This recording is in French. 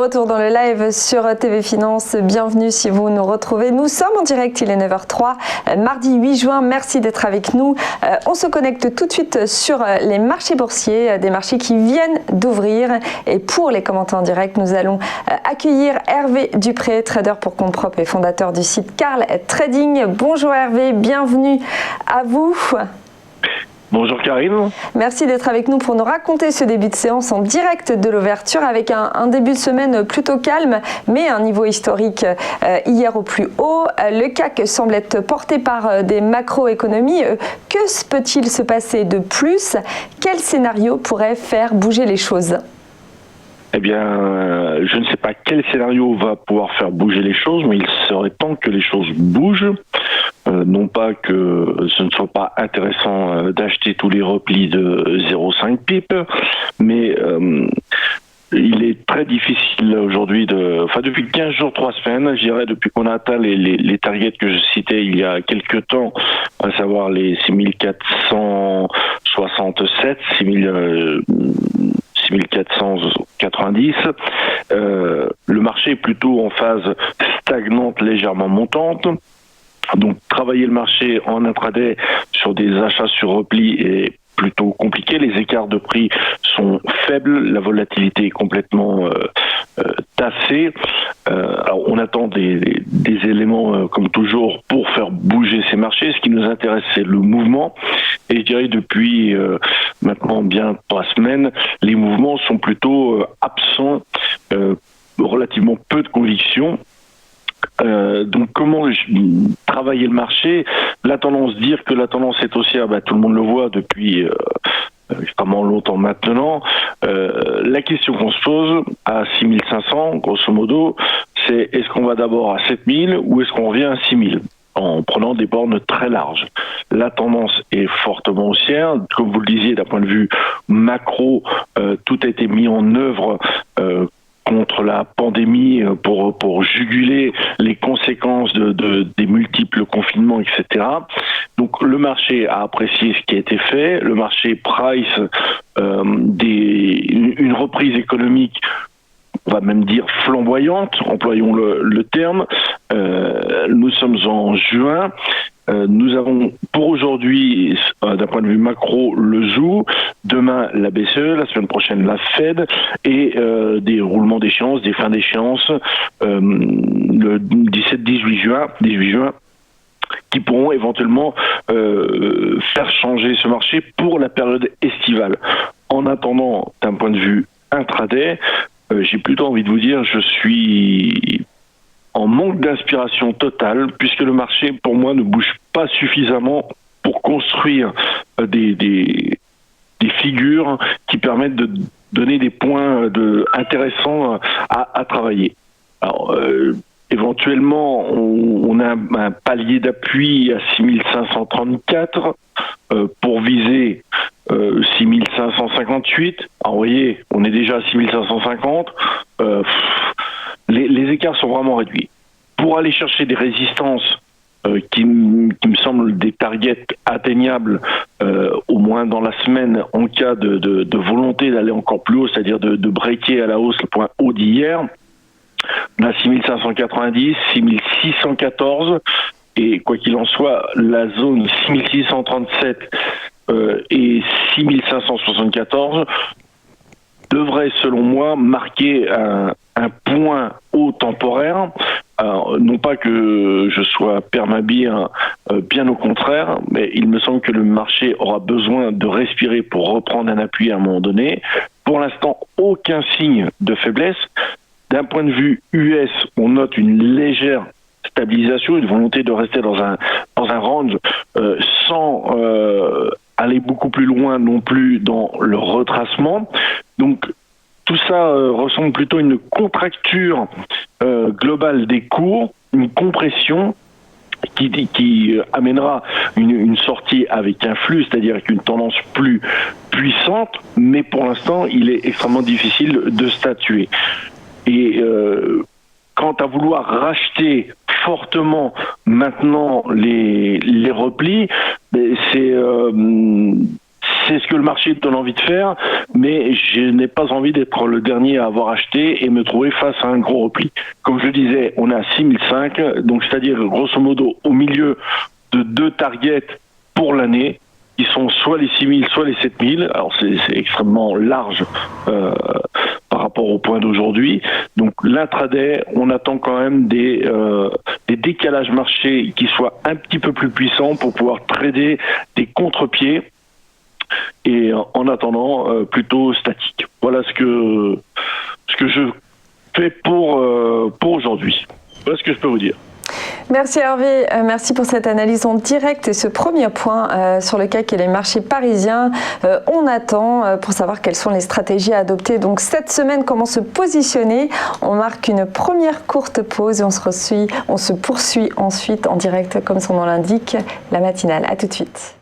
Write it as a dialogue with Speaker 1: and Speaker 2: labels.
Speaker 1: retour dans le live sur TV Finance. Bienvenue si vous nous retrouvez. Nous sommes en direct, il est 9h03, mardi 8 juin. Merci d'être avec nous. On se connecte tout de suite sur les marchés boursiers, des marchés qui viennent d'ouvrir. Et pour les commentaires en direct, nous allons accueillir Hervé Dupré, trader pour compte propre et fondateur du site Carl Trading. Bonjour Hervé, bienvenue à vous.
Speaker 2: Bonjour Karine.
Speaker 1: Merci d'être avec nous pour nous raconter ce début de séance en direct de l'ouverture avec un début de semaine plutôt calme mais un niveau historique hier au plus haut. Le CAC semble être porté par des macroéconomies. Que peut-il se passer de plus? Quel scénario pourrait faire bouger les choses?
Speaker 2: Eh bien, je ne sais pas quel scénario va pouvoir faire bouger les choses, mais il serait temps que les choses bougent. Non pas que ce ne soit pas intéressant d'acheter tous les replis de 0,5 pips, mais il est très difficile aujourd'hui depuis 15 jours, 3 semaines, je dirais, depuis qu'on a atteint les targets que je citais il y a quelques temps, à savoir les 6467, 6490, le marché est plutôt en phase stagnante, légèrement montante. Donc travailler le marché en intraday sur des achats sur repli est plutôt compliqué. Les écarts de prix sont faibles, la volatilité est complètement tassée. Alors on attend des éléments comme toujours pour faire bouger ces marchés. Ce qui nous intéresse, c'est le mouvement. Et je dirais depuis maintenant bien 3 semaines, les mouvements sont plutôt absents, relativement peu de conviction. Donc comment travailler le marché? La tendance, dire que la tendance est haussière, tout le monde le voit depuis extrêmement longtemps maintenant. La question qu'on se pose à 6500, grosso modo, c'est est-ce qu'on va d'abord à 7000 ou est-ce qu'on revient à 6000 en prenant des bornes très larges? La tendance est fortement haussière. Comme vous le disiez, d'un point de vue macro, tout a été mis en œuvre contre la pandémie pour juguler les conséquences des multiples confinements, etc. Donc le marché a apprécié ce qui a été fait. Le marché price une reprise économique, on va même dire flamboyante, employons le terme. Nous sommes en juin. Nous avons pour aujourd'hui, d'un point de vue macro, le ZOO, demain la BCE, la semaine prochaine la Fed, et des roulements d'échéance, des fins d'échéance le 17-18 juin, qui pourront éventuellement faire changer ce marché pour la période estivale. En attendant, d'un point de vue intraday, j'ai plutôt envie de vous dire, je suis en manque d'inspiration totale, puisque le marché, pour moi, ne bouge pas suffisamment pour construire des figures qui permettent de donner des points intéressants à travailler. Alors, éventuellement, on a un palier d'appui à 6534 pour viser 6558. Alors, vous voyez, on est déjà à 6550. Les écarts sont vraiment réduits. Pour aller chercher des résistances qui me semblent des targets atteignables au moins dans la semaine en cas de volonté d'aller encore plus haut, c'est-à-dire de breaker à la hausse le point haut d'hier, on a 6590, 6614 et quoi qu'il en soit, la zone 6637 et 6574 devrait, selon moi, marquer un point haut temporaire. Alors, non pas que je sois permabire, bien au contraire, mais il me semble que le marché aura besoin de respirer pour reprendre un appui à un moment donné. Pour l'instant, aucun signe de faiblesse. D'un point de vue US, on note une légère stabilisation, une volonté de rester dans un range sans aller beaucoup plus loin non plus dans le retracement. Donc tout ça ressemble plutôt à une contracture globale des cours, une compression qui amènera une sortie avec un flux, c'est-à-dire avec une tendance plus puissante, mais pour l'instant, il est extrêmement difficile de statuer. Et quant à vouloir racheter fortement maintenant les replis, c'est ce que le marché donne envie de faire, mais je n'ai pas envie d'être le dernier à avoir acheté et me trouver face à un gros repli. Comme je le disais, on est à 6005, donc c'est-à-dire grosso modo au milieu de 2 targets pour l'année, qui sont soit les 6000, soit les 7000. Alors c'est extrêmement large par rapport au point d'aujourd'hui. Donc l'intraday, on attend quand même des décalages marchés qui soient un petit peu plus puissants pour pouvoir trader des contre-pieds. Et en attendant, plutôt statique. Voilà ce que je fais pour aujourd'hui. Voilà ce que je peux vous dire.
Speaker 1: Merci Hervé, merci pour cette analyse en direct et ce premier point sur le CAC et les marchés parisiens. On attend pour savoir quelles sont les stratégies à adopter. Donc cette semaine, comment se positionner? On marque une première courte pause et on se poursuit ensuite en direct, comme son nom l'indique, la matinale. À tout de suite.